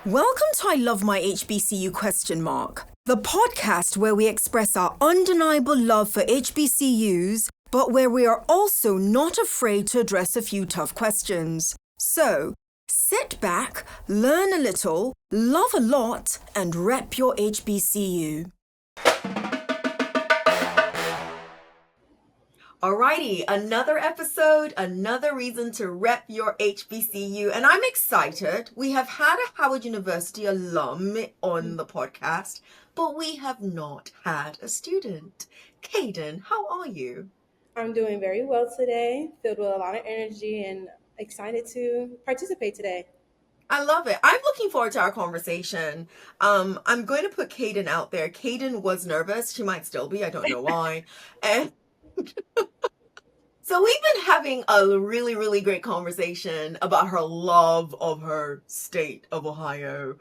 Welcome to I Love My HBCU ? The podcast where we express our undeniable love for HBCUs, but where we are also not afraid to address a few tough questions. So, sit back, learn a little, love a lot, and rep your HBCU. Alrighty, another episode, another reason to rep your HBCU, and I'm excited. We have had a Howard University alum on the podcast, but we have not had a student. Kayden, how are you? I'm doing very well today, filled with a lot of energy and excited to participate today. I love it. I'm looking forward to our conversation. I'm going to put Kayden out there. Kayden was nervous. She might still be. I don't know why. And so we've been having a really, really great conversation about her love of her state of Ohio.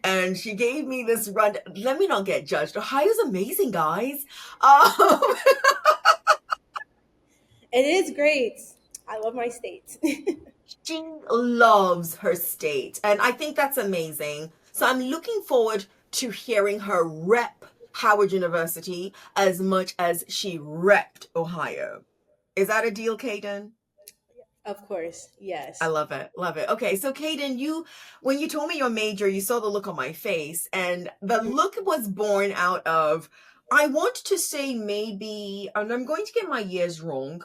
And she gave me this run. Let me not get judged. Ohio's amazing, guys. It is great. I love my state. She loves her state. And I think that's amazing. So I'm looking forward to hearing her rep Howard University as much as she repped Ohio. Is that a deal, Kayden? Of course, yes. I love it. Love it. Okay, so Kayden, when you told me your major, you saw the look on my face, and the look was born out of, I want to say maybe, and I'm going to get my years wrong,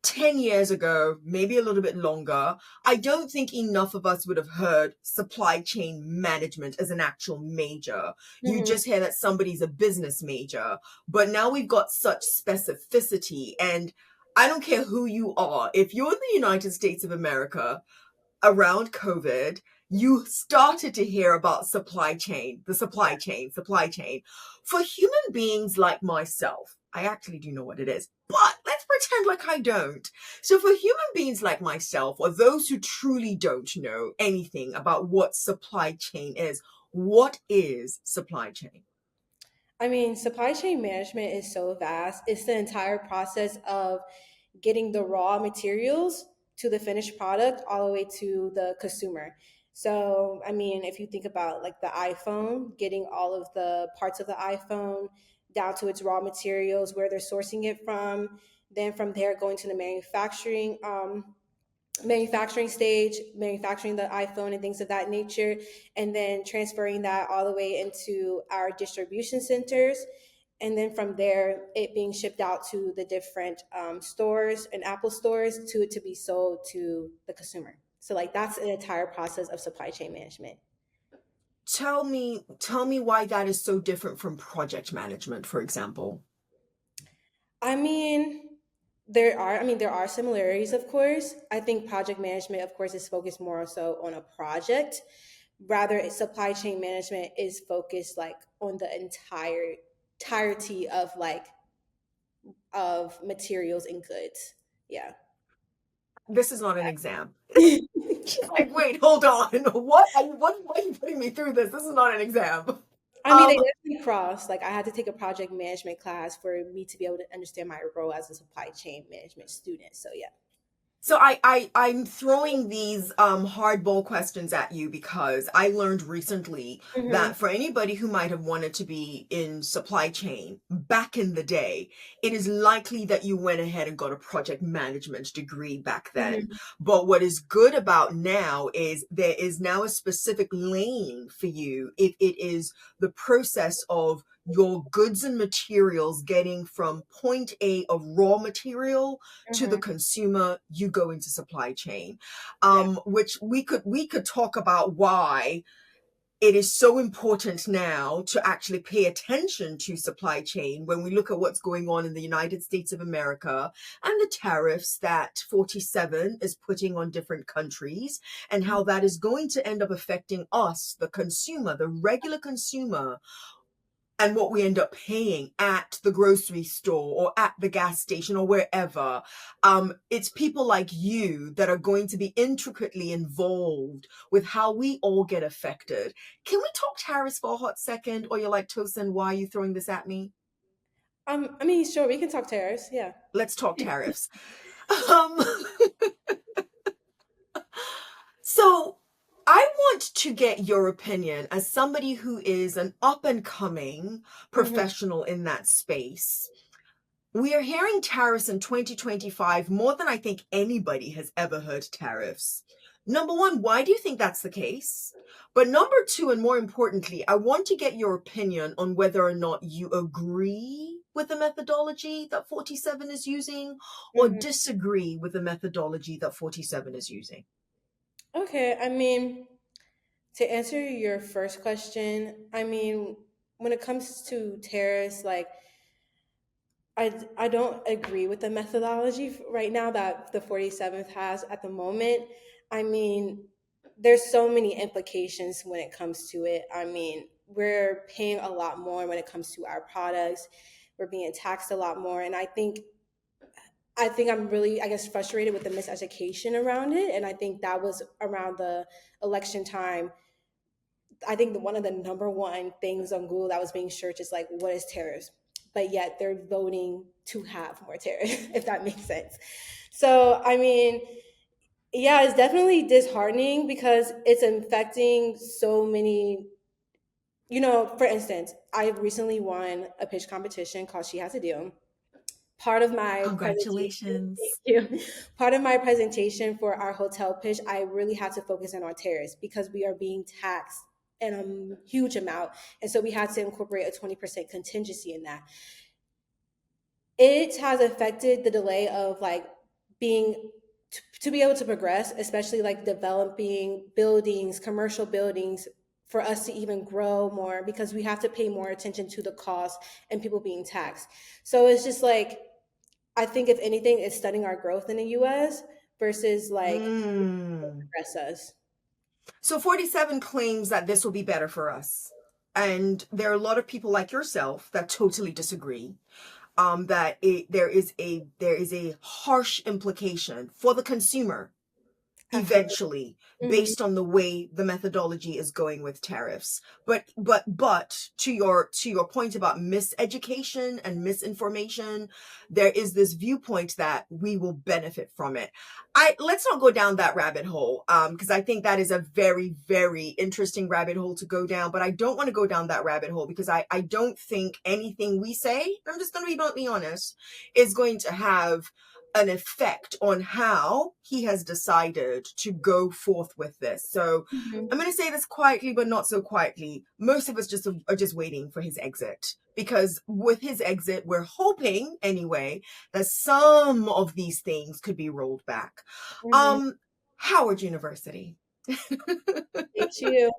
10 years ago, maybe a little bit longer. I don't think enough of us would have heard supply chain management as an actual major. You just hear that somebody's a business major, but now we've got such specificity, and I don't care who you are. If you're in the United States of America around COVID, you started to hear about supply chain. For human beings like myself, I actually do know what it is, but let's pretend like I don't. So for human beings like myself, or those who truly don't know anything about what supply chain is, what is supply chain? I mean, supply chain management is so vast. It's the entire process of getting the raw materials to the finished product all the way to the consumer. So, I mean, if you think about like the iPhone, getting all of the parts of the iPhone down to its raw materials, where they're sourcing it from, then from there going to the manufacturing stage, manufacturing the iPhone and things of that nature, and then transferring that all the way into our distribution centers. And then from there, it being shipped out to the different stores and Apple stores to be sold to the consumer. So like that's an entire process of supply chain management. Tell me why that is so different from project management, for example. I mean, there are similarities, of course. I think project management, of course, is focused more so on a project. Rather, supply chain management is focused like on the entirety of materials and goods. Yeah. This is not an exam. She's like, wait, hold on. What? Why are you putting me through this? This is not an exam. I mean, they definitely cross. Like, I had to take a project management class for me to be able to understand my role as a supply chain management student. So, yeah. So I'm throwing these hardball questions at you because I learned recently that for anybody who might have wanted to be in supply chain back in the day, it is likely that you went ahead and got a project management degree back then. But what is good about now is there is now a specific lane for you if it is the process of your goods and materials getting from point A of raw material to the consumer. You go into supply chain, which we could talk about why it is so important now to actually pay attention to supply chain when we look at what's going on in the United States of America and the tariffs that 47 is putting on different countries, and how that is going to end up affecting us, the consumer, the regular consumer, and what we end up paying at the grocery store or at the gas station or wherever. It's people like you that are going to be intricately involved with how we all get affected. Can we talk tariffs for a hot second? Or you're like, Tosin, why are you throwing this at me? I mean, sure, we can talk tariffs. Yeah. Let's talk tariffs. So I want want to get your opinion as somebody who is an up and coming Mhm. professional in that space. We are hearing tariffs in 2025 more than I think anybody has ever heard tariffs. Number one, why do you think that's the case? But number two, and more importantly, I want to get your opinion on whether or not you agree with the methodology that 47 is using or Mhm. disagree with the methodology that 47 is using. Okay, I mean, to answer your first question, I mean, when it comes to tariffs, like I don't agree with the methodology right now that the 47th has at the moment. I mean, there's so many implications when it comes to it. I mean, we're paying a lot more when it comes to our products. We're being taxed a lot more, and I think I'm really, I guess, frustrated with the miseducation around it. And I think that was around the election time. I think one of the number one things on Google that was being searched is like, what is tariffs? But yet they're voting to have more tariffs, if that makes sense. So, I mean, yeah, it's definitely disheartening because it's infecting so many. For instance, I recently won a pitch competition called She Has a Deal. Part of my presentation, thank Congratulations. you. Part of my presentation for our hotel pitch, I really had to focus on our tariffs because we are being taxed in a huge amount. And so we had to incorporate a 20% contingency in that. It has affected the delay of like being to be able to progress, especially like developing buildings, commercial buildings, for us to even grow more because we have to pay more attention to the cost and people being taxed. So it's just like I think if anything, it's studying our growth in the US versus like Mm. progress us. So 47 claims that this will be better for us. And there are a lot of people like yourself that totally disagree. That there is a harsh implication for the consumer Absolutely. eventually Hmm. based on the way the methodology is going with tariffs. But to your point about miseducation and misinformation, there is this viewpoint that we will benefit from it. I Let's not go down that rabbit hole, because I think that is a very, very interesting rabbit hole to go down, but I don't want to go down that rabbit hole because I don't think anything we say, I'm just going to be bluntly honest, is going to have an effect on how he has decided to go forth with this. So I'm Hmm. going to say this quietly, but not so quietly. Most of us just are just waiting for his exit because with his exit, we're hoping anyway that some of these things could be rolled back. Hmm. Um, Howard University. Thank you.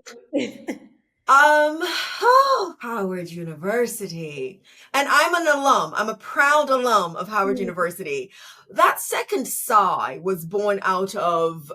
Howard University. And I'm an alum. I'm a proud alum of Howard University. That second sigh was born out of,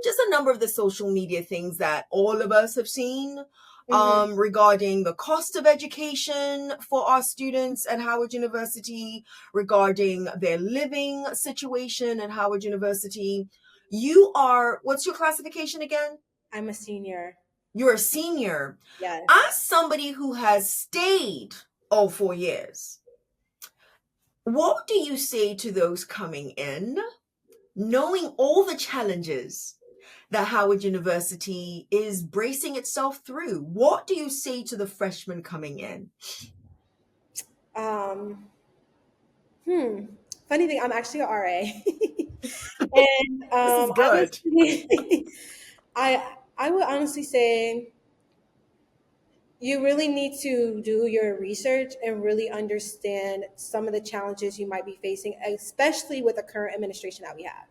just a number of the social media things that all of us have seen, Hmm. regarding the cost of education for our students at Howard University, regarding their living situation at Howard University. What's your classification again? I'm a senior. You're a senior. Yes. As somebody who has stayed all 4 years, what do you say to those coming in, knowing all the challenges that Howard University is bracing itself through? What do you say to the freshmen coming in? Um, hmm. Funny thing, I'm actually a RA. And This is I would good. say, I would honestly say you really need to do your research and really understand some of the challenges you might be facing, especially with the current administration that we have.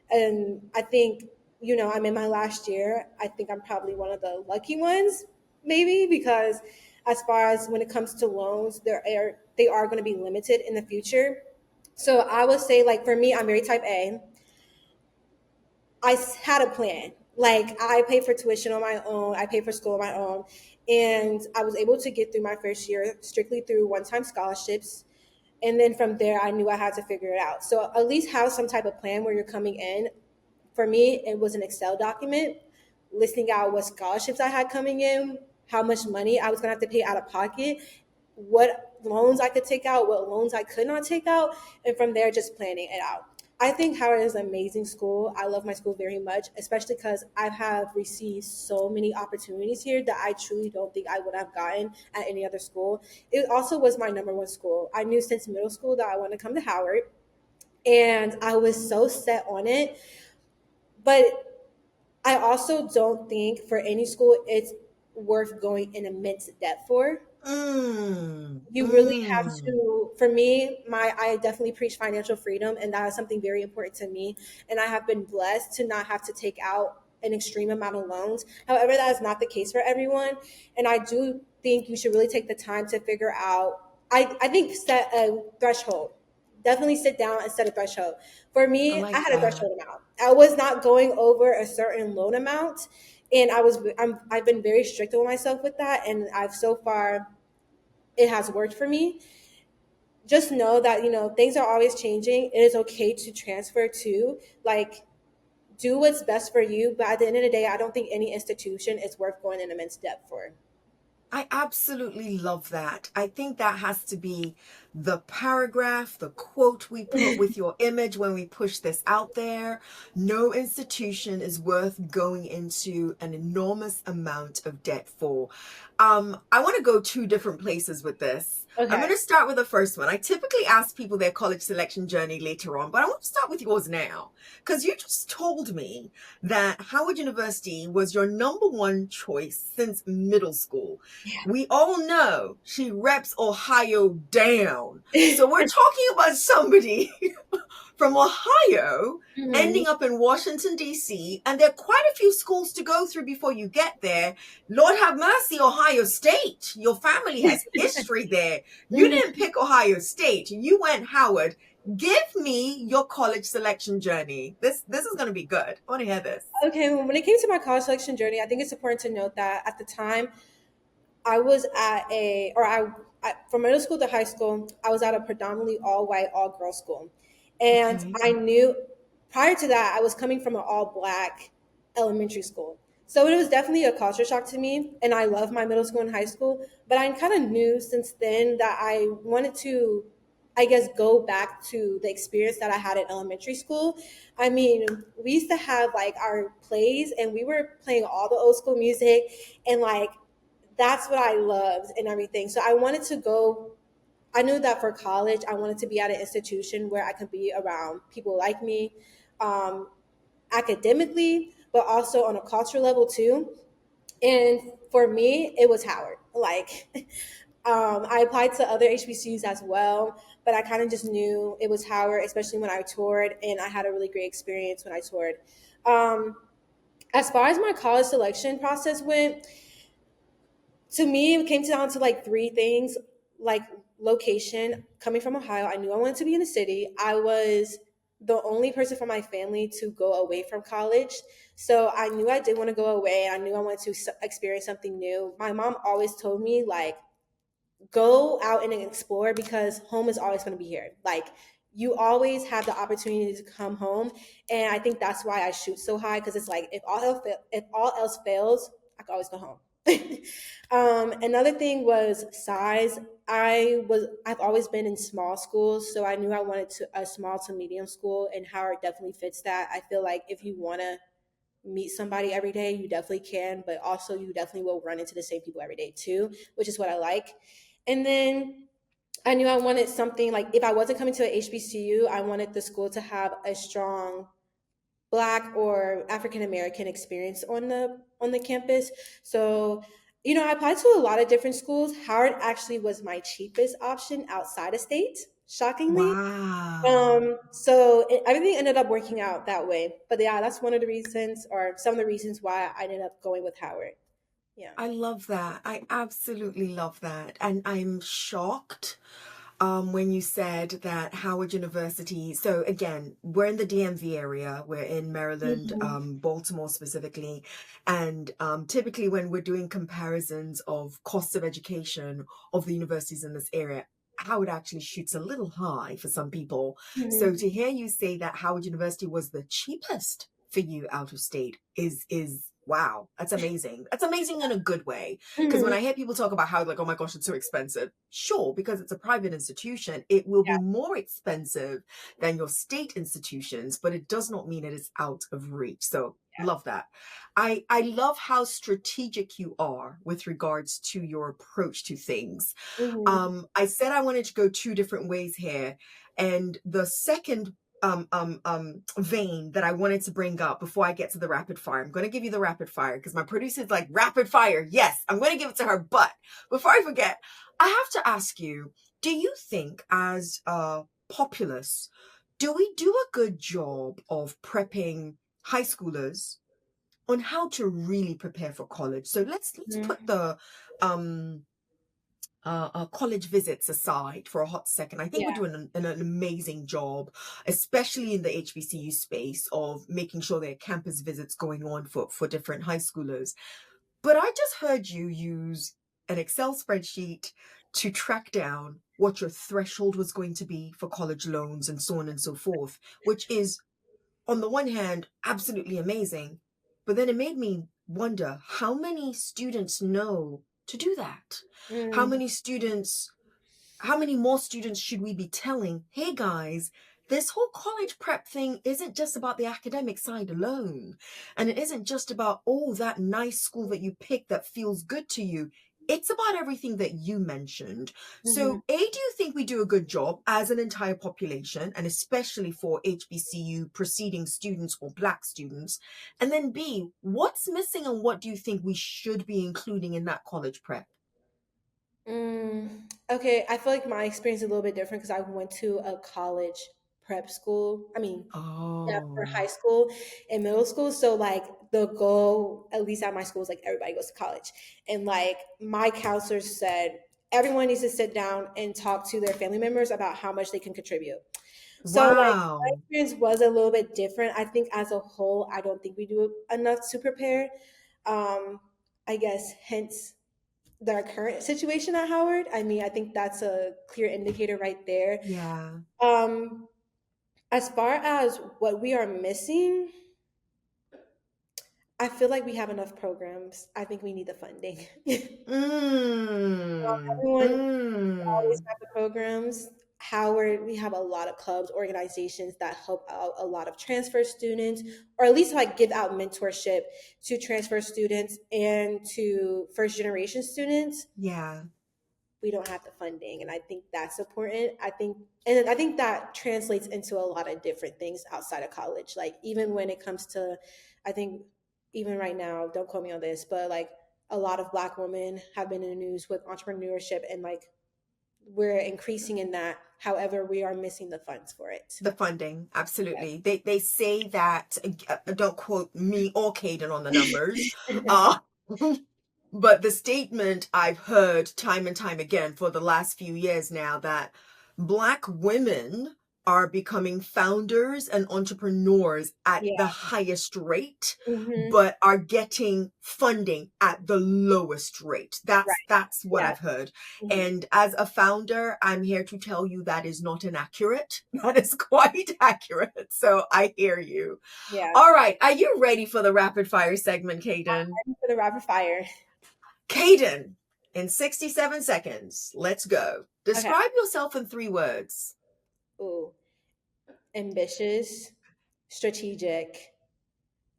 And I think, I'm in my last year. I think I'm probably one of the lucky ones, maybe, because as far as when it comes to loans, they are going to be limited in the future. So I would say, like, for me, I'm very type A. Had a plan. Like, I paid for tuition on my own, I paid for school on my own, and I was able to get through my first year strictly through one-time scholarships. And then from there, I knew I had to figure it out. So at least have some type of plan where you're coming in. For me, it was an Excel document listing out what scholarships I had coming in, how much money I was going to have to pay out of pocket, what loans I could take out, what loans I could not take out, and from there, just planning it out. I think Howard is an amazing school. I love my school very much, especially because I have received so many opportunities here that I truly don't think I would have gotten at any other school. It also was my number one school. I knew since middle school that I wanted to come to Howard, and I was so set on it. But I also don't think for any school it's worth going in immense debt for. Mm, You really have mm. to, for me, my I definitely preach financial freedom, and that is something very important to me, and I have been blessed to not have to take out an extreme amount of loans. However, that is not the case for everyone, and I do think you should really take the time to figure out, I think set a threshold. Definitely sit down and set a threshold. For I me, I like had a that. threshold amount. I was not going over a certain loan amount, and I've been very strict with myself with that, and I've so far it has worked for me. Just know that things are always changing. It is okay to transfer to, like, do what's best for you, but at the end of the day, I don't think any institution is worth going in immense debt for. I absolutely love that. I think that has to be the paragraph, the quote we put with your image when we push this out there. No institution is worth going into an enormous amount of debt for. I want to go two different places with this. I'm going Okay. to start with the first one. I typically ask people their college selection journey later on, but I want to start with yours now because you just told me that Howard University was your number one choice since middle school. We all know she reps Ohio down. So we're talking about somebody from Ohio Mhm. ending up in Washington, D.C., and there are quite a few schools to go through before you get there. Lord have mercy, Ohio State. Your family has history there. You Mhm. didn't pick Ohio State. You went Howard. Give me your college selection journey. This is going to be good. I want to hear this. Okay, well, when it came to my college selection journey, I think it's important to note that at the time I was at from middle school to high school, I was at a predominantly all white, all girl school. And Okay. I knew prior to that, I was coming from an all black elementary school. So it was definitely a culture shock to me. And I love my middle school and high school. But I kind of knew since then that I wanted to, I guess, go back to the experience that I had in elementary school. I mean, we used to have like our plays, and we were playing all the old school music, and like that's what I loved and everything. So I wanted to go. I knew that for college, I wanted to be at an institution where I could be around people like me, um, academically, but also on a cultural level too. And for me, it was Howard. Like, I applied to other HBCUs as well, but I kind of just knew it was Howard, especially when I toured, and I had a really great experience when I toured. Um, as far as my college selection process went, to me it came down to like three things, like location. Coming from Ohio, I knew I wanted to be in the city. I was the only person from my family to go away from college, so I knew I did want to go away. I knew I wanted to experience something new. My mom always told me, like, go out and explore because home is always going to be here. Like, you always have the opportunity to come home, and I think that's why I shoot so high, because it's like if all else fails, I can always go home. Another thing was size. I've always been in small schools, so I knew I wanted a small to medium school, and Howard definitely fits that. I feel like if you want to meet somebody every day, you definitely can, but also you definitely will run into the same people every day too, which is what I like. And then I knew I wanted something like, if I wasn't coming to an HBCU, I wanted the school to have a strong Black or African American experience on the campus. So, I applied to a lot of different schools. Howard actually was my cheapest option outside of state, shockingly. Wow. Everything ended up working out that way. But yeah, that's one of the reasons, or some of the reasons why I ended up going with Howard. Yeah. I love that. I absolutely love that. And I'm shocked when you said that Howard University. So, again, we're in the DMV area, we're in Maryland, Mhm. Baltimore specifically. And typically, when we're doing comparisons of costs of education of the universities in this area, Howard actually shoots a little high for some people. So, Mhm. to hear you say that Howard University was the cheapest for you out of state is wow, that's amazing. That's amazing in a good way. Because when Mhm. I hear people talk about how, like, oh my gosh, it's so expensive, sure, because it's a private institution, it will be more expensive than your state institutions, but it does not mean it is out of reach. So, love that. I love how strategic you are with regards to your approach to things. Mhm. I said I wanted to go two different ways here, and the second vein that I wanted to bring up before I get to the rapid fire. I'm going to give you the rapid fire because my producer's like, rapid fire. Yes, I'm going to give it to her. But before I forget, I have to ask you, do you think as a populace, do we do a good job of prepping high schoolers on how to really prepare for college? So let's put Mhm. the um college visits aside for a hot second, I think we're Yeah. doing an amazing job, especially in the HBCU space, of making sure there are campus visits going on for different high schoolers. But I just heard you use an Excel spreadsheet to track down what your threshold was going to be for college loans and so on and so forth, which is, on the one hand, absolutely amazing. But then it made me wonder how many students know to do that? How Mm. many students how many more students should we be telling, hey guys, this whole college prep thing isn't just about the academic side alone. And it isn't just about, oh, that nice school that you picked that feels good to you. It's about everything that you mentioned. Mhm. So, A, do you think we do a good job as an entire population, and especially for HBCU preceding students or Black students? And then B, what's missing and what do you think we should be including in that college prep? Okay, I feel like my experience is a little bit different because I went to a college prep school. Yeah, for Oh, high school and middle school. So like the goal, at least at my school, is like everybody goes to college. And like my counselors said, everyone needs to sit down and talk to their family members about how much they can contribute. So like my wow. experience was a little bit different. I think as a whole, I don't think we do enough to prepare. Um, I guess hence their current situation at Howard. I mean, I think that's a clear indicator right there. Yeah. Um, as far as what we are missing, I feel like we have enough programs. I think we need the funding. Mm. Everyone always Mm. have the programs. Howard, we have a lot of clubs, organizations that help out a lot of transfer students, or at least like give out mentorship to transfer students and to first generation students. Yeah. We don't have the funding, and I think that's important. I think that translates into a lot of different things outside of college, like even when it comes to, I think, even right now, don't quote me on this, but like a lot of Black women have been in the news with entrepreneurship, and like we're increasing in that. However, we are missing the funds for it. The funding, absolutely. They say that, don't quote me or Kayden on the numbers. Uh But the statement I've heard time and time again for the last few years now, that Black women are becoming founders and entrepreneurs at the Yeah. highest rate, Hmm. but are getting funding at the lowest rate. That's Right. that's what Yeah. I've heard. Hmm. And as a founder, I'm here to tell you that is not inaccurate. That is quite accurate. So I hear you. Yeah. All right. Are you ready for the rapid fire segment, Kayden? Ready for the rapid fire. Kayden, in 67 seconds, let's go. Okay. Describe yourself in 3 words. Ooh, ambitious, strategic,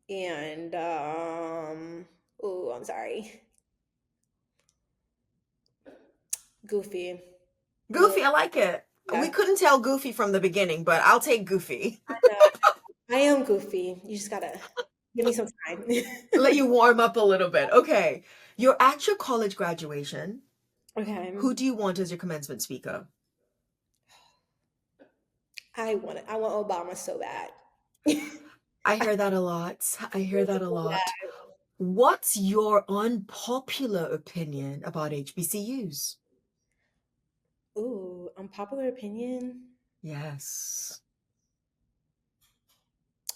and I'm sorry, goofy. No, Goofy, I like it. We yeah, couldn't tell Goofy from the beginning, but I'll take Goofy. I know. I am goofy. You just gotta give me some time. Let you warm up a little bit. Okay. You're at your college graduation. Okay. Who do you want as your commencement speaker? I want it. I want Obama so bad. I I hear that a lot. I hear want that it a so lot. bad. What's your unpopular opinion about HBCUs? Ooh, unpopular opinion. Yes.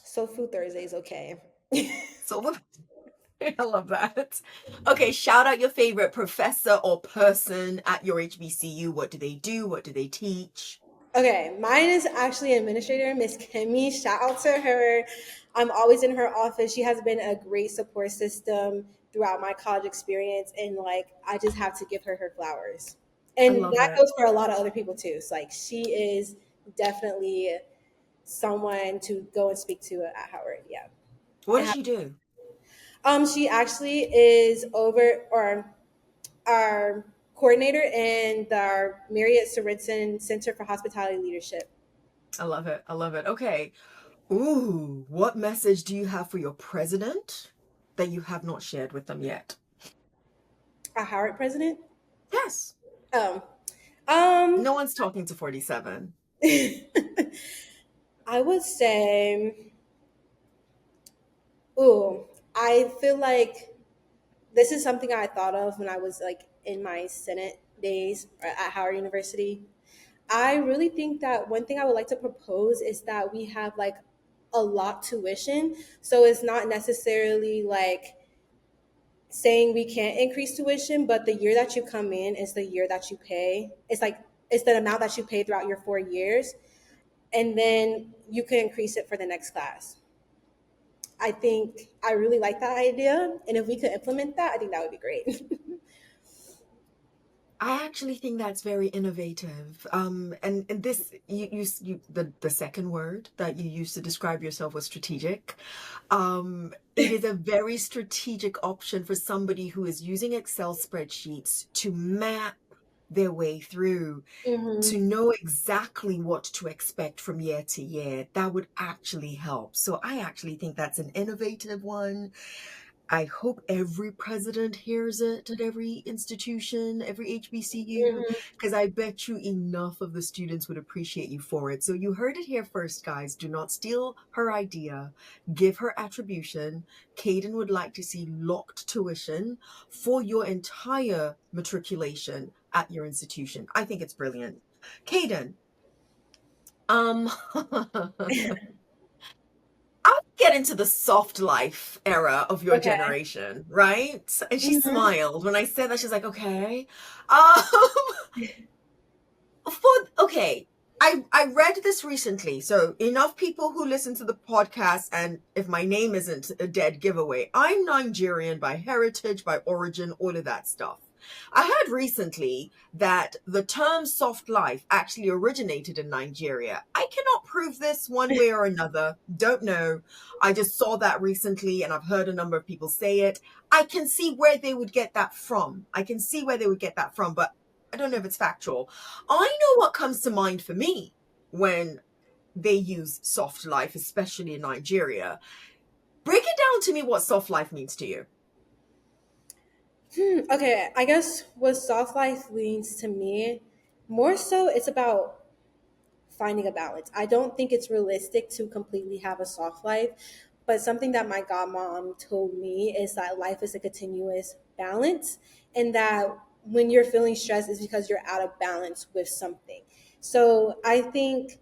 So Food Thursday is okay. So I love that. Okay, shout out your favorite professor or person at your HBCU. What do they do? What do they teach? Okay, mine is actually administrator, Miss Kimmy. Shout out to her. I'm always in her office. She has been a great support system throughout my college experience, and like I just have to give her flowers. I And love that it. goes for a lot of other people too. It's like she is definitely someone to go and speak to at Howard. Yeah. What And does she do? she actually is over or our coordinator in our Marriott Sorensen Center for Hospitality Leadership I love it. I love it. Okay. Ooh, what message do you have for your president that you have not shared with them yet? at Howard President. Yes. Um, um, No one's talking to 47. I would say, ooh, I feel like this is something I thought of when I was like in my Senate days at Howard University. I really think that one thing I would like to propose is that we have like a lot tuition. So it's not necessarily like saying we can't increase tuition, but the year that you come in is the year that you pay. It's like it's the amount that you pay throughout your 4 years, and then you can increase it for the next class. I think I really like that idea, and if we could implement that, I think that would be great. I actually think that's very innovative. And this the second word that you used to describe yourself was strategic. It is a very strategic option for somebody who is using Excel spreadsheets to map their way through, to Hmm. know exactly what to expect from year to year. That would actually help. So I actually think that's an innovative one. I hope every president hears it at every institution, every HBCU, Hmm. because I bet you enough of the students would appreciate you for it. So you heard it here first, guys. Do not steal her idea. Give her attribution. Kayden would like to see locked tuition for your entire matriculation at your institution. I think it's brilliant. Kayden, um, I'll get into the soft life era of your Okay. generation, right? And she Hmm. smiled when I said that. She's like, okay. Um, okay. I read this recently. So enough people who listen to the podcast, and if my name isn't a dead giveaway, I'm Nigerian by heritage, by origin, all of that stuff. I heard recently that the term soft life actually originated in Nigeria. I cannot prove this one way or another. Don't know. I just saw that recently and I've heard a number of people say it. I can see where they would get that from. I can see where they would get that from, but I don't know if it's factual. I know what comes to mind for me when they use soft life, especially in Nigeria. Break it down to me what soft life means to you. Okay, I guess what soft life means to me, more so, it's about finding a balance. I don't think it's realistic to completely have a soft life, but something that my godmom told me is that life is a continuous balance, and that when you're feeling stressed is because you're out of balance with something. So I think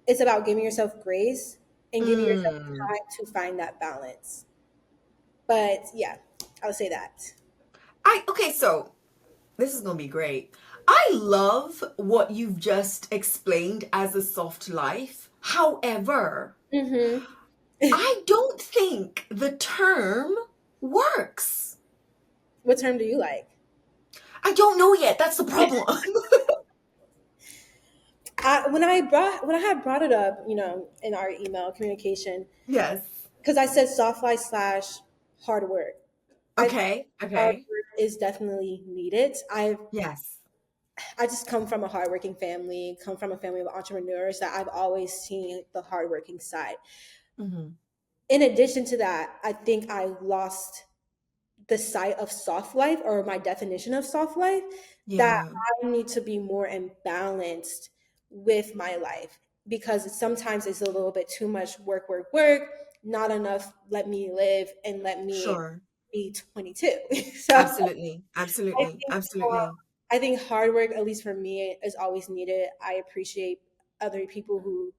it's about giving yourself grace and giving yourself Mm. time to find that balance. But yeah, I would say that. Okay, so this is gonna be great. I love what you've just explained as a soft life. However, Mm-hmm. I don't think the term works. What term do you like? I don't know yet. That's the problem. When I had brought it up, in our email communication, Yes. because I said soft life slash hard work. I think Okay. hard Okay. work is definitely needed. Yes. I just come from a hardworking family, come from a family of entrepreneurs that I've always seen the hardworking side. Hmm. In addition to that, I think I lost the sight of soft life or my definition of soft life, that Yeah. I need to be more imbalanced with my life because sometimes it's a little bit too much work, work, work, not enough let me live and let me Sure. be 22. So Absolutely. I Absolutely. think Absolutely. I think hard work, at least for me, is always needed. I appreciate other people who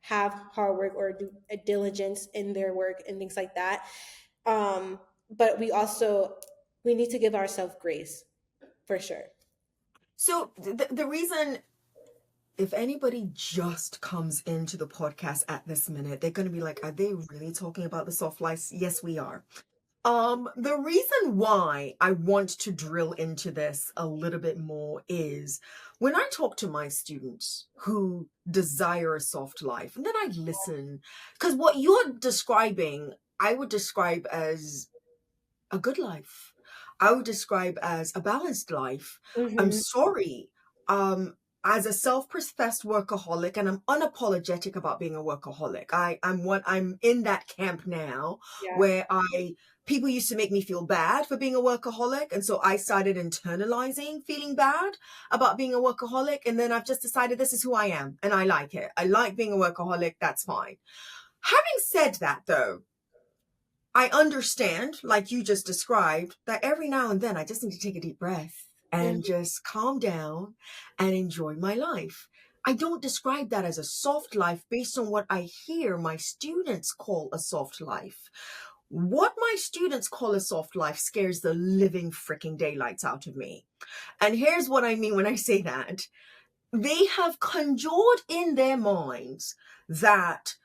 have hard work or do a diligence in their work and things like that. But we need to give ourselves grace for sure. So the reason if anybody just comes into the podcast at this minute, they're going to be like, are they really talking about the soft life? Yes, we are. The reason why I want to drill into this a little bit more is when I talk to my students who desire a soft life, and then I listen, because what you're describing, I would describe as a good life. I would describe as a balanced life. I'm Mm-hmm. sorry. As a self-professed workaholic, and I'm unapologetic about being a workaholic. I'm in that camp now Yeah. where I people used to make me feel bad for being a workaholic, and so I started internalizing feeling bad about being a workaholic, and then I've just decided this is who I am and I like it. I like being a workaholic, that's fine. Having said that though, I understand, like you just described, that every now and then I just need to take a deep breath and Mm-hmm. just calm down and enjoy my life. I don't describe that as a soft life based on what I hear my students call a soft life. What my students call a soft life scares the living freaking daylights out of me. And here's what I mean when I say that. They have conjured in their minds that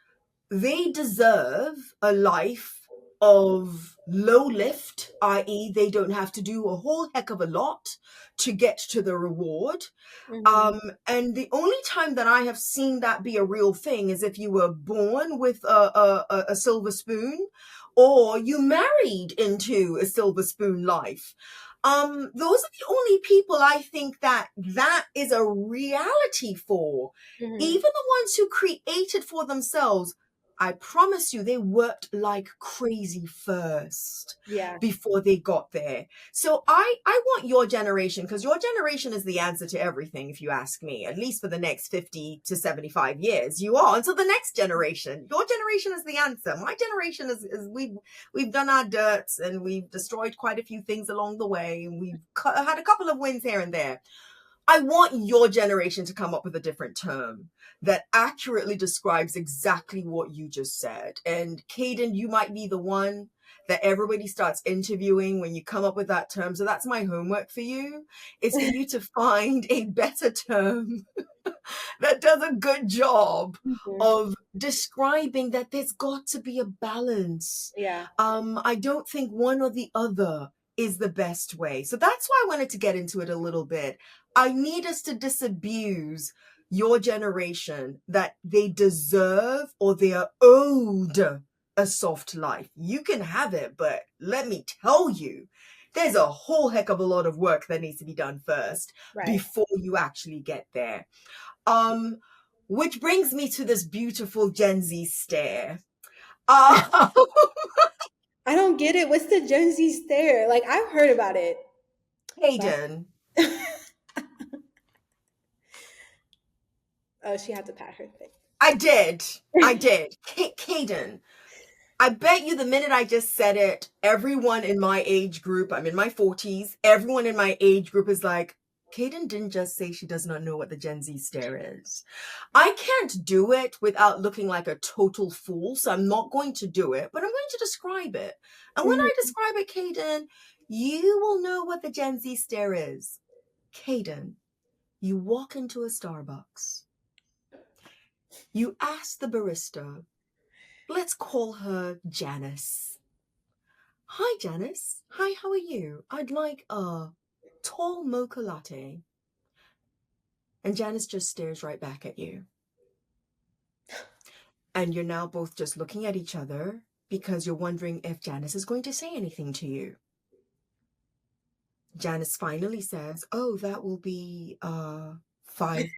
they deserve a life of low lift, i.e., they don't have to do a whole heck of a lot to get to the reward. Mm-hmm. And the only time that I have seen that be a real thing is if you were born with a silver spoon or you married into a silver spoon life. Those are the only people I think that that is a reality for. Mm-hmm. Even the ones who created for themselves, I promise you, they worked like crazy first Yeah. before they got there. So I want your generation, because your generation is the answer to everything, if you ask me, at least for the next 50 to 75 years. You are until the next generation. Your generation is the answer. My generation is we've done our dirts and we've destroyed quite a few things along the way, and we've had a couple of wins here and there. I want your generation to come up with a different term that accurately describes exactly what you just said. And Kayden, you might be the one that everybody starts interviewing when you come up with that term. So that's my homework for you, is for you to find a better term that does a good job Mm-hmm. of describing that there's got to be a balance. Yeah. I don't think one or the other is the best way. So that's why I wanted to get into it a little bit. I need us to disabuse your generation that they deserve or they are owed a soft life. You can have it, but let me tell you, there's a whole heck of a lot of work that needs to be done first Right. before you actually get there. Um, which brings me to this beautiful Gen Z stare. Uh, I don't get it. What's the Gen Z stare? Like I've heard about it, but Hayden, oh, she had to pat her thing. I did. Kayden, I bet you the minute I just said it, everyone in my age group, I'm in my 40s, everyone in my age group is like, Kayden didn't just say she does not know what the Gen Z stare is. I can't do it without looking like a total fool, so I'm not going to do it, but I'm going to describe it. And when I Mm-hmm. describe it, Kayden, you will know what the Gen Z stare is. Kayden, you walk into a Starbucks. You ask the barista, let's call her Janice. Hi, Janice. Hi, how are you? I'd like a tall mocha latte. And Janice just stares right back at you. And you're now both just looking at each other because you're wondering if Janice is going to say anything to you. Janice finally says, oh, that will be $5.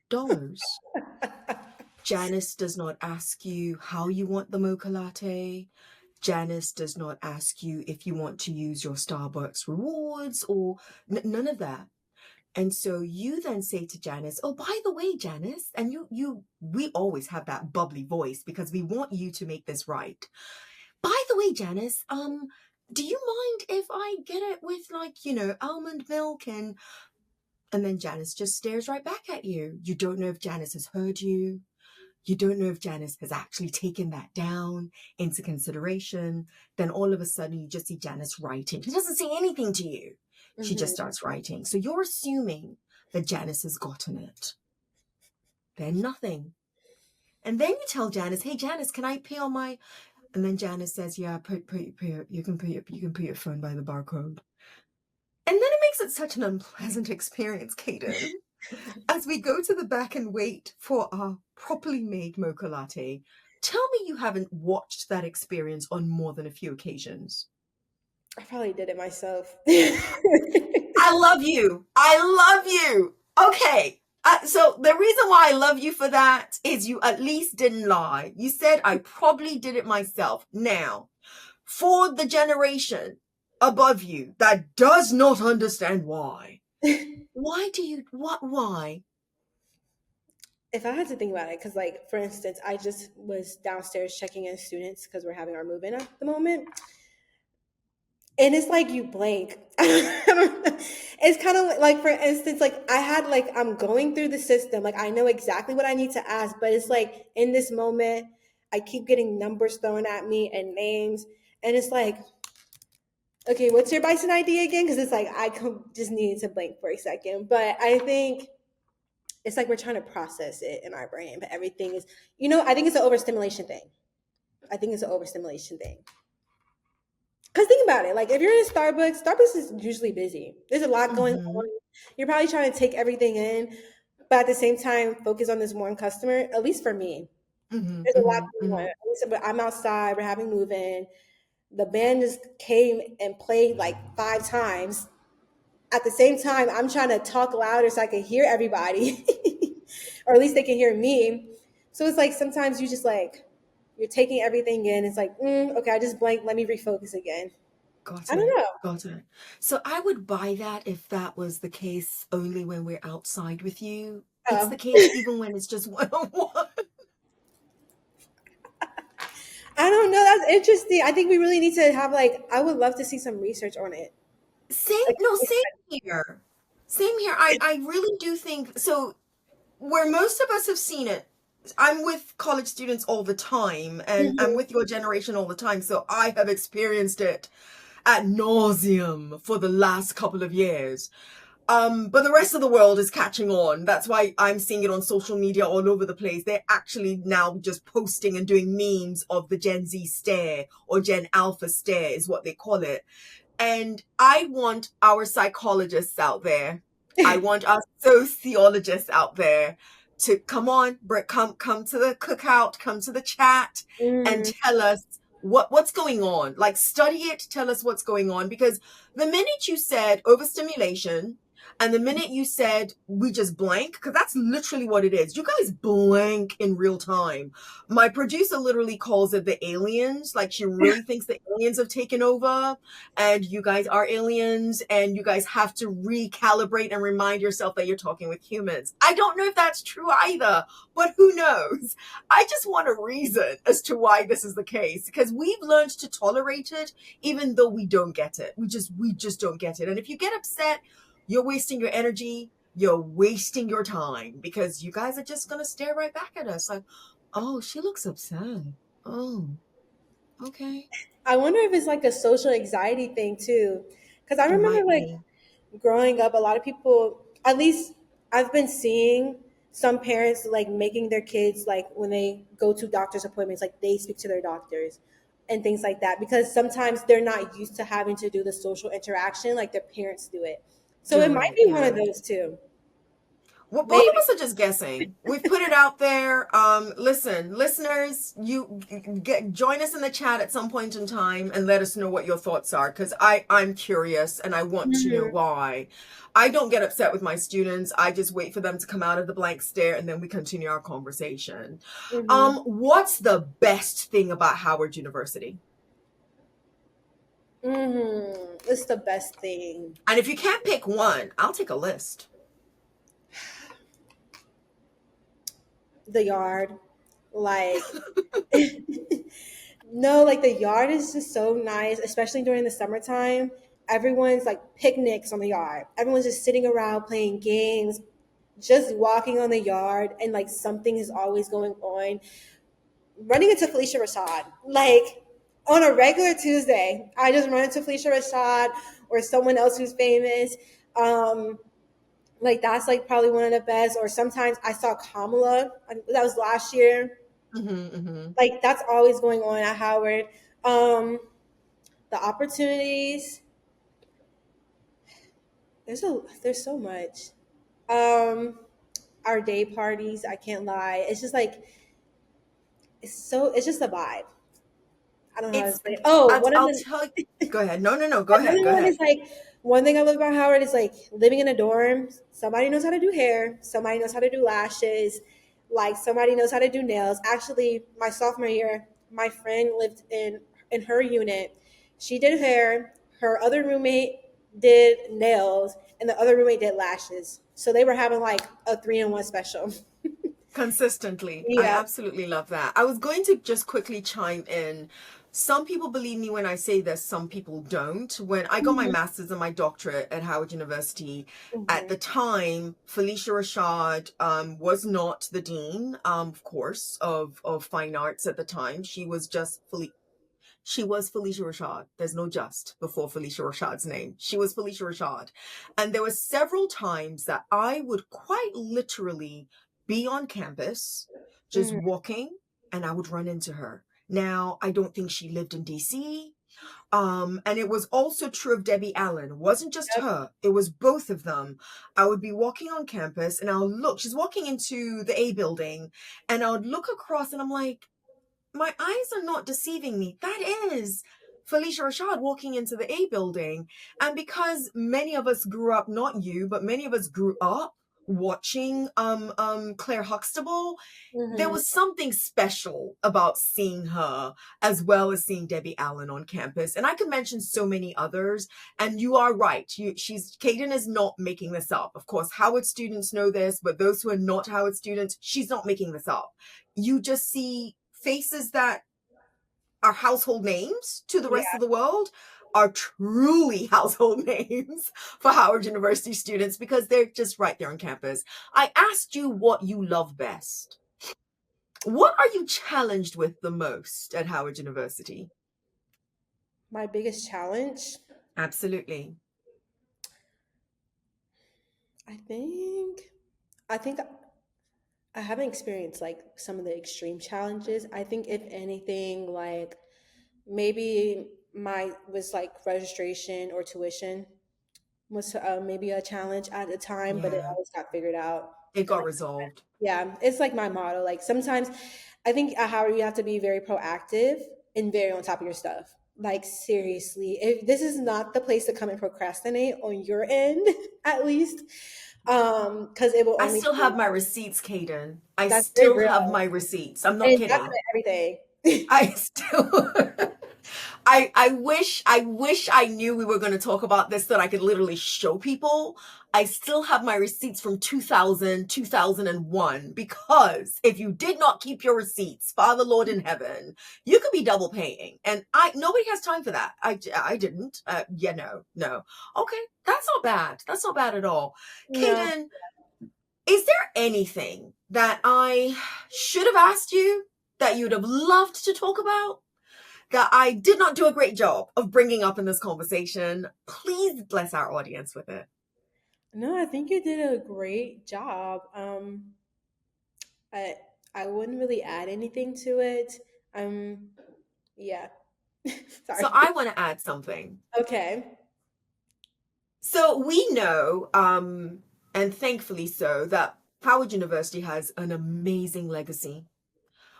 Janice does not ask you how you want the mocha latte. Janice does not ask you if you want to use your Starbucks rewards or none of that. And so you then say to Janice, oh, by the way, Janice, and we always have that bubbly voice because we want you to make this right. By the way, Janice, do you mind if I get it with almond milk and then Janice just stares right back at you. You don't know if Janice has heard you. You don't know if Janice has actually taken that down into consideration. Then all of a sudden you just see Janice writing. She doesn't say anything to you. She just Mm-hmm. starts writing. So you're assuming that Janice has gotten it. then nothing. And then you tell Janice, hey Janice, can I pay on my, and then Janice says, yeah, you can put your phone by the barcode. And then it makes it such an unpleasant experience, Kayden. As we go to the back and wait for our properly made mocha latte, tell me you haven't watched that experience on more than a few occasions. I probably did it myself. I love you. I love you. Okay. So the reason why I love you for that is you at least didn't lie. You said I probably did it myself. Now, for the generation above you that does not understand why do you, what, why? If I had to think about it, because like for instance, I just was downstairs checking in students because we're having our move in at the moment, and it's like you blank. It's kind of like for instance, like I had like I'm going through the system, like I know exactly what I need to ask, but it's like in this moment, I keep getting numbers thrown at me and names, and it's like, okay, what's your bison ID again? Because it's like just needed to blank for a second, but I think it's like we're trying to process it in our brain, but everything is, I think it's an overstimulation thing. I think it's an overstimulation thing. Because think about it, like if you're in Starbucks, Starbucks is usually busy. There's a lot going Mm-hmm. on. You're probably trying to take everything in, but at the same time, focus on this one customer. At least for me, Mm-hmm. there's a lot Mm-hmm. going on. Mm-hmm. At least I'm outside. We're having move in. The band just came and played like 5 times. At the same time, I'm trying to talk louder so I can hear everybody, or at least they can hear me. So it's like sometimes you just like you're taking everything in. It's like, okay, I just blanked. Let me refocus again. Got I don't it. know. Got it. So I would buy that if that was the case only when we're outside with you. It's the Oh, case even when it's just one on one. I don't know. That's interesting. I think we really need to have like. I would love to see some research on it. Same, Like, no, same here. Same here. I really do think so. Where most of us have seen it, I'm with college students all the time, and I'm mhm. with your generation all the time. So I have experienced it at nauseum for the last couple of years. But the rest of the world is catching on. That's why I'm seeing it on social media all over the place. They're actually now just posting and doing memes of the Gen Z stare or Gen Alpha stare is what they call it. And I want our psychologists out there, I want our sociologists out there to come on, come to the cookout, come to the chat and Mm. tell us what's going on. Like study it, tell us what's going on. Because the minute you said overstimulation and the minute you said we just blank, because that's literally what it is. You guys blank in real time. My producer literally calls it the aliens. Like she really thinks the aliens have taken over and you guys are aliens and you guys have to recalibrate and remind yourself that you're talking with humans. I don't know if that's true either, but who knows? I just want a reason as to why this is the case because we've learned to tolerate it even though we don't get it. We just don't get it. And if you get upset, you're wasting your energy, you're wasting your time because you guys are just going to stare right back at us like, "Oh, she looks upset. Oh, okay." I wonder if it's like a social anxiety thing too. Because I It remember might like be. growing up, a lot of people, at least I've been seeing some parents like making their kids like when they go to doctor's appointments, like they speak to their doctors and things like that because sometimes they're not used to having to do the social interaction like their parents do it. So it Do might it, be one of yeah. those two. Well, both of Maybe. us are just guessing. We've put it out there. Listen, listeners, you join us in the chat at some point in time and let us know what your thoughts are because I'm curious and I want to know Mhm. why. I don't get upset with my students. I just wait for them to come out of the blank stare and then we continue our conversation. Mhm. What's the best thing about Howard University? Mhm. It's the best thing. And if you can't pick one, I'll take a list. The yard. Like no, like the yard is just so nice, especially during the summertime. Everyone's like picnics on the yard. Everyone's just sitting around playing games, just walking on the yard, and like something is always going on. Running into Felicia Rashad, like on a regular Tuesday, I just run into Felicia Rashad or someone else who's famous. Um, Like that's like probably one of the best. Or sometimes I saw Kamala. That was last year. Hmm. Like that's always going on at Howard. Um, the opportunities. There's so much. Um, our day parties. I can't lie. It's just like it's just a vibe. I don't know how to It's explain it. Oh, one of I'll the tell you. Go ahead. No, no, no. Go ahead. another Go one is ahead. like one thing I love about Howard is like living in a dorm. Somebody knows how to do hair. Somebody knows how to do lashes. Like somebody knows how to do nails. Actually, my sophomore year, my friend lived in her unit. She did hair. Her other roommate did nails, and the other roommate did lashes. So they were having like a 3-in-1 special. Consistently. I Yeah. absolutely love that. I was going to just quickly chime in. Some people believe me when I say this, some people don't. When I got my Mhm. master's and my doctorate at Howard University, at Mhm. the time, Felicia Rashad was not the dean, of course, of fine arts at the time. She was Felicia Rashad. There's no just before Felicia Rashad's name. She was Felicia Rashad. And there were several times that I would quite literally be on campus, just Mhm. walking, and I would run into her. Now, I don't think she lived in DC. And it was also true of Debbie Allen. It wasn't just Yep. her, it was both of them. I would be walking on campus and I'll look, she's walking into the A building, and I would look across and I'm like, my eyes are not deceiving me. That is Felicia Rashad walking into the A building. And because many of us grew up, not you, but many of us grew up watching Claire Huxtable, there Mhm. was something special about seeing her as well as seeing Debbie Allen on campus. And I could mention so many others. And you are right. Kayden is not making this up. Of course, Howard students know this, but those who are not Howard students, she's not making this up. You just see faces that are household names to the rest Yeah. of the world are truly household names for Howard University students because they're just right there on campus. I asked you what you love best. What are you challenged with the most at Howard University? My biggest challenge, Absolutely. I think, I think I haven't experienced like some of the extreme challenges. I think if anything, like maybe my was like registration or tuition was maybe a challenge at the time, but it Yeah, always got figured out. it And got resolved. yeah, it's like my motto. Like sometimes I think at Howard you have to be very proactive and very on top of your stuff. Like seriously, if this is not the place to come and procrastinate on your end, at least, because it will I only still be have my receipts, Kayden. I that's very still real have my receipts. I'm not and document kidding. everything. I still I wish I knew we were going to talk about this that I could literally show people. I still have my receipts from 2000, 2001 because if you did not keep your receipts, Father Lord in heaven, you could be double paying. And I nobody has time for that. I didn't. Yeah, no. No. Okay, that's not bad. That's not bad at all. No, Kaden, is there anything that I should have asked you that you'd have loved to talk about that I did not do a great job of bringing up in this conversation? Please bless our audience with it. no, I think you did a great job. I I wouldn't really add anything to it. Um, yeah. So Sorry. I want to add something. Okay. So we know, and thankfully so, that Howard University has an amazing legacy.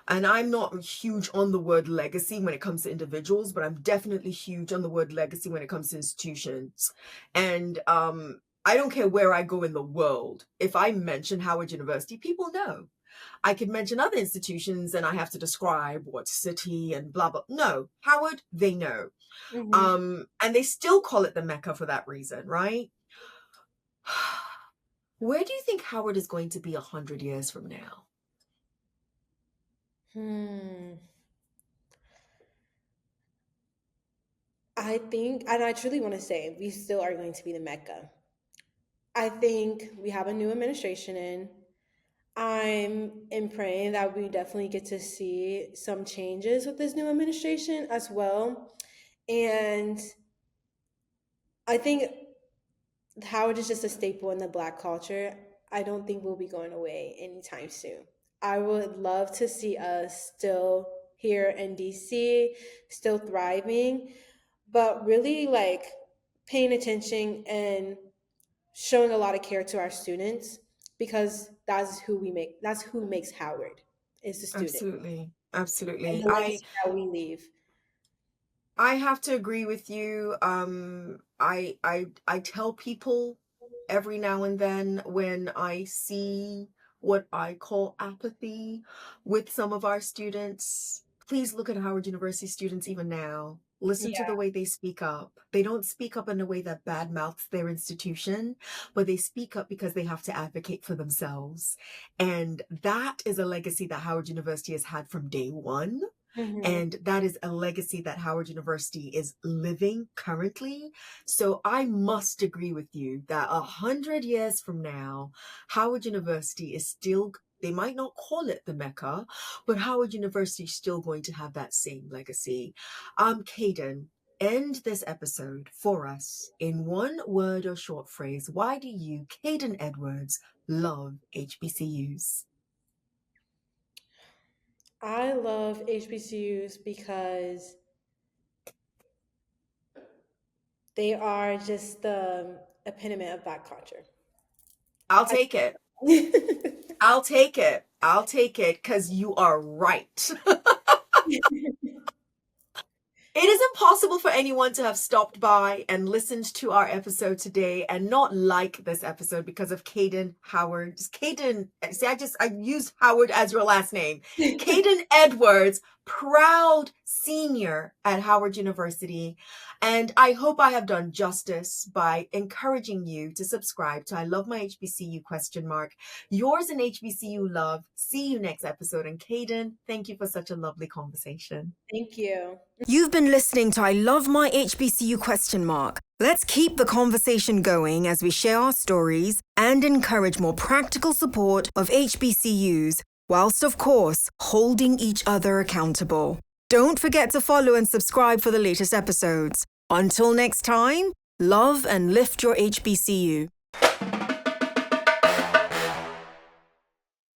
And I'm not huge on the word legacy when it comes to individuals, but I'm definitely huge on the word legacy when it comes to institutions. And I don't care where I go in the world. If I mention Howard University, people know. I could mention other institutions and I have to describe what city and blah blah. No, Howard, they know. Hmm. And they still call it the Mecca for that reason, right? Where do you think Howard is going to be 100 years from now? Hmm. I think, and I truly want to say, we still are going to be the Mecca. I think we have a new administration in. I'm in praying that we definitely get to see some changes with this new administration as well. And I think Howard is just a staple in the Black culture. I don't think will be going away anytime soon. I would love to see us still here in DC, still thriving, but really like paying attention and showing a lot of care to our students, because that's who makes Howard, is the student Absolutely. and Absolutely. the legacy that we leave. I have to agree with you. I tell people every now and then when I see what I call apathy with some of our students, please look at Howard University students even now. Listen to the Yeah. way they speak up. They don't speak up in a way that badmouths their institution, but they speak up because they have to advocate for themselves. And that is a legacy that Howard University has had from day one. Hmm. And that is a legacy that Howard University is living currently. So I must agree with you that 100 years from now, Howard University is still, they might not call it the Mecca, but Howard University is still going to have that same legacy. Kayden, end this episode for us in one word or short phrase. Why do you, Kayden Edwards, love HBCUs? I love HBCUs because they are just the epitome of Black culture. I'll I take it. I'll take it. I'll take it because you are right. It is impossible for anyone to have stopped by and listened to our episode today and not like this episode because of Kayden Howard. Just Kayden, see, I used Howard as your last name. Kayden Edwards, proud senior at Howard University. And I hope I have done justice by encouraging you to subscribe to I Love My HBCU ? Yours in HBCU love. See you next episode. And Kayden, thank you for such a lovely conversation. Thank you. You've been listening to I Love My HBCU ? Let's keep the conversation going as we share our stories and encourage more practical support of HBCUs, whilst of course holding each other accountable. Don't forget to follow and subscribe for the latest episodes. Until next time, love and lift your HBCU.